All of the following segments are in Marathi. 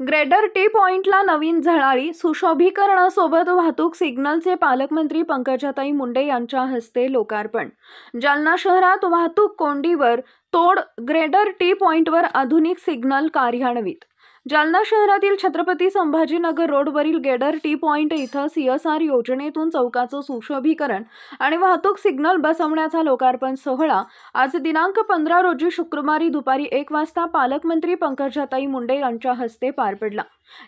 ग्रेटर टी पॉइंटला नवीन झळाळी, सुशोभीकरणासोबत वाहतूक सिग्नलचे पालकमंत्री पंकजाताई मुंडे यांच्या हस्ते लोकार्पण। जालना शहरात वाहतूक कोंडीवर तोड, ग्रेटर टी पॉइंटवर आधुनिक सिग्नल कार्यान्वित। जालना शहरातील छत्रपती संभाजीनगर रोडवरील ग्रेटर टी पॉइंट इथं CSR योजनेतून चौकाचं सुशोभीकरण आणि वाहतूक सिग्नल बसवण्याचा लोकार्पण सोहळा आज दिनांक 15 रोजी शुक्रवारी दुपारी 1 वाजता पालकमंत्री पंकजाताई मुंडे यांच्या हस्ते पार पडला।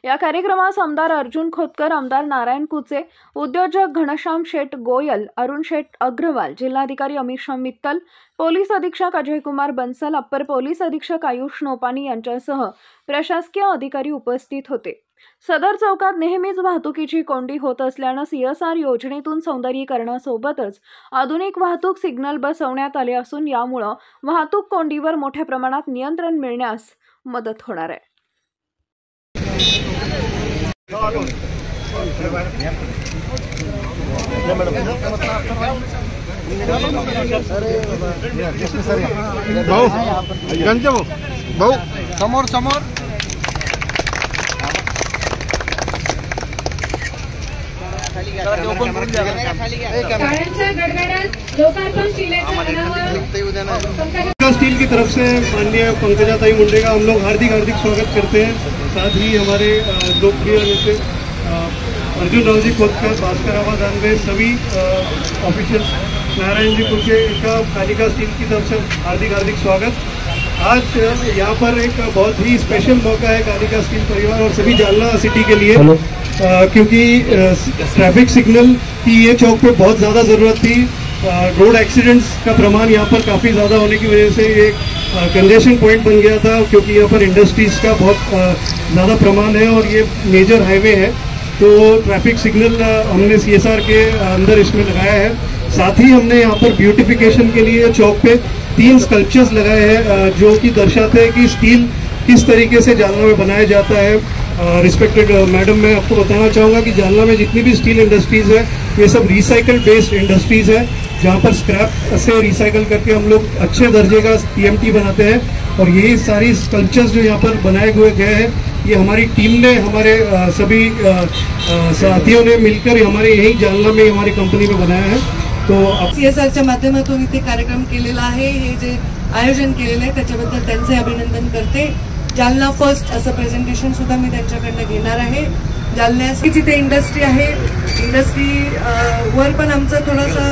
या कार्यक्रमास आमदार अर्जुन खोतकर, आमदार नारायण कुचे, उद्योजक घनश्याम शेठ गोयल, अरुण शेठ अग्रवाल, जिल्हाधिकारी अमित मित्तल, पोलीस अधीक्षक अजय कुमार बंसल, अप्पर पोलीस अधीक्षक आयुष नोपानी यांच्यासह प्रशासकीय अधिकारी उपस्थित होते। सदर चौकात नेहमीच वाहतुकीची कोंडी होत असल्याने CSR योजनेतून सौंदर्यीकरणासोबतच आधुनिक वाहतूक सिग्नल बसवण्यात आले असून यामुळे वाहतूक कोंडीवर मोठ्या प्रमाणात नियंत्रण मिळण्यास मदत होणार आहे। भाऊ समोर समोर स्टील की तरफ से माननीय पंकजाताई मुंडे का हम लोग हार्दिक स्वागत करते हैं। साथ ही हमारे लोकप्रिय नेता अर्जुन राव जी खोतकर, भास्कर आवाज दानवे, सभी ऑफिशियल्स, नारायण जी कुचे का कालिका स्टील की तरफ से हार्दिक स्वागत। आज यहाँ पर एक बहुत ही स्पेशल मौका है कालिका स्टील परिवार और सभी जालना सिटी के लिए, क्योंकि ट्रैफिक सिग्नल की ये चौक पे बहुत ज़्यादा ज़रूरत थी। रोड एक्सीडेंट्स का प्रमाण यहाँ पर काफ़ी ज़्यादा होने की वजह से ये कंजेशन पॉइंट बन गया था, क्योंकि यहाँ पर इंडस्ट्रीज़ का बहुत ज़्यादा प्रमाण है और ये मेजर हाईवे है। तो ट्रैफिक सिग्नल हमने CSR के अंदर इसमें लगाया है। साथ ही हमने यहाँ पर ब्यूटिफिकेशन के लिए चौक पे 3 स्कल्पचर्स लगाए हैं, जो कि दर्शाते हैं कि स्टील किस तरीके से जालना में बनाया जाता है। रिस्पेक्टेड मैडम, मैं आपको बताना चाहूँगा कि जालना में जितनी भी स्टील इंडस्ट्रीज़ है ये सब रिसाइकल बेस्ड इंडस्ट्रीज़ है, जहाँ पर स्क्रैप से रिसाइकल करके हम लोग अच्छे दर्जे का TMT बनाते हैं। और यही सारी स्कल्पचर्स जो यहाँ पर बनाए हुए गए हैं, ये हमारी टीम ने, हमारे सभी साथियों ने मिलकर हमारे यही जालना में हमारी कंपनी में बनाया है। तो CSRच्या माध्यमातून इथे कार्यक्रम केलेला आहे, हे जे आयोजन केलेलं आहे त्याच्याबद्दल त्यांचे अभिनंदन करते। जालना फर्स्ट असं प्रेझेंटेशन सुद्धा मी त्यांच्याकडनं घेणार आहे। जालन्याची जिथे इंडस्ट्री आहे, इंडस्ट्री वर पण आमचं थोडासा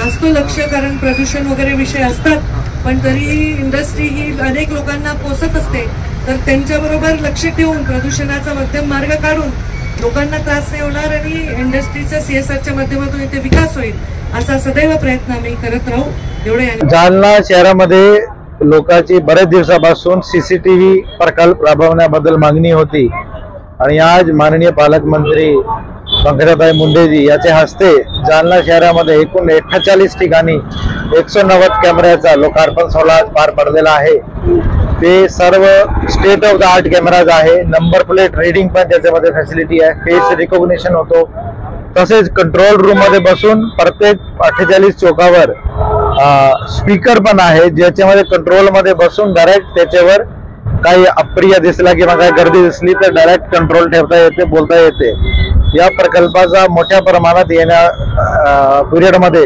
असतो लक्ष, कारण प्रदूषण वगैरे विषय असतात, पण तरीही इंडस्ट्री ही अनेक लोकांना पोसत असते, तर त्यांच्याबरोबर लक्ष ठेवून प्रदूषणाचा मध्यम मार्ग काढून लोकांना त्रास नाही होणार आणि इंडस्ट्रीचा CSRच्या माध्यमातून इथे विकास होईल असा सदैव प्रयत्न आम्ही करत राहू। एवढे जालना शहरामध्ये लोकांची बरेच दिवसापासून CCTV प्रकल्प राबवण्याबद्दल मागणी होती आणि आज माननीय पालकमंत्री पंकजाताई मुंडेजी याच्या हस्ते जालना शहरामध्ये एकूण 48 ठिकाणी 190 कॅमेऱ्याचा लोकार्पण सोहळा पार पडलेला आहे। ते सर्व state of the art cameras आहे। नंबर प्लेट रीडिंग पण त्याच्यामध्ये फॅसिलिटी आहे, फेस रिकॉग्निशन होतो। तसेच कंट्रोल रूम मध्ये बसून प्रत्येक 48 चौकावर स्पीकर पण आहे, ज्याच्यामध्ये कंट्रोल मध्ये बसून डायरेक्ट त्याच्यावर काही अप्रिय दिसला किंवा काही गर्दी दिसली तर डायरेक्ट कंट्रोल ठेवता येते, बोलता येते। या प्रकल्पाचा मोठ्या प्रमाणात येण्या पिरियडमध्ये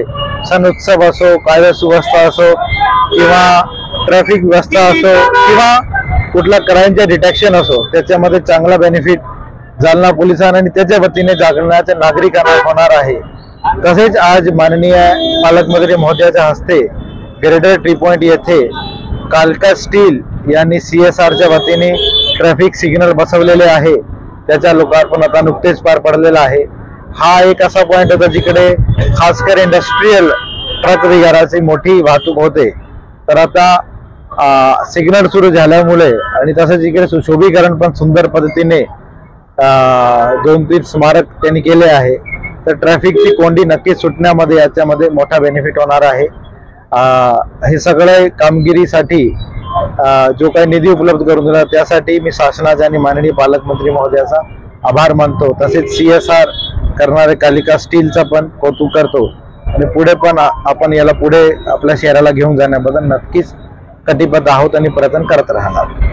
सण उत्सव असो, कायदा सुव्यवस्था असो किंवा ट्रॅफिक व्यवस्था असो किंवा कुठला क्राईमचे डिटेक्शन असो, त्याच्यामध्ये चांगला बेनिफिट जालना पोलिसांना आणि त्याच्या वतीने जालन्याच्या नागरिकांना होणार आहे। तसेच आज माननीय पालकमंत्री महोदयाच्या हस्ते ग्रेटर टी पॉइंट येथे कालिका स्टील यांनी CSRच्या वतीने ट्रॅफिक सिग्नल बसवलेले आहे, त्याचा लोकार्पण आता नुकतेच पार पडलेला आहे। हा एक असा पॉइंट होता जिकडे खासकर इंडस्ट्रियल ट्रक वगैरेची मोठी वाहतूक होते, तर आता सिग्नल सुरू झाल्यामुळे आणि तसंच इकडे सुशोभीकरण पण सुंदर पद्धतीने 2-3 स्मारक त्यांनी केले आहे, तर ट्रॅफिकची कोंडी नक्कीच सुटण्यामध्ये याच्यामध्ये मोठा बेनिफिट होणार आहे। हे सगळे कामगिरीसाठी जो काही निधी उपलब्ध करून दिला त्यासाठी मी शासनाचा आणि माननीय पालकमंत्री महोदयाचा आभार मानतो। तसेच CSR करणारे कालिका स्टीलचा पण कौतुक करतो आणि पुढे पण आपण याला पुढे आपल्या शहराला घेऊन जाण्याबद्दल नक्कीच कटिबद्ध आहोत आणि प्रयत्न करत राहणार।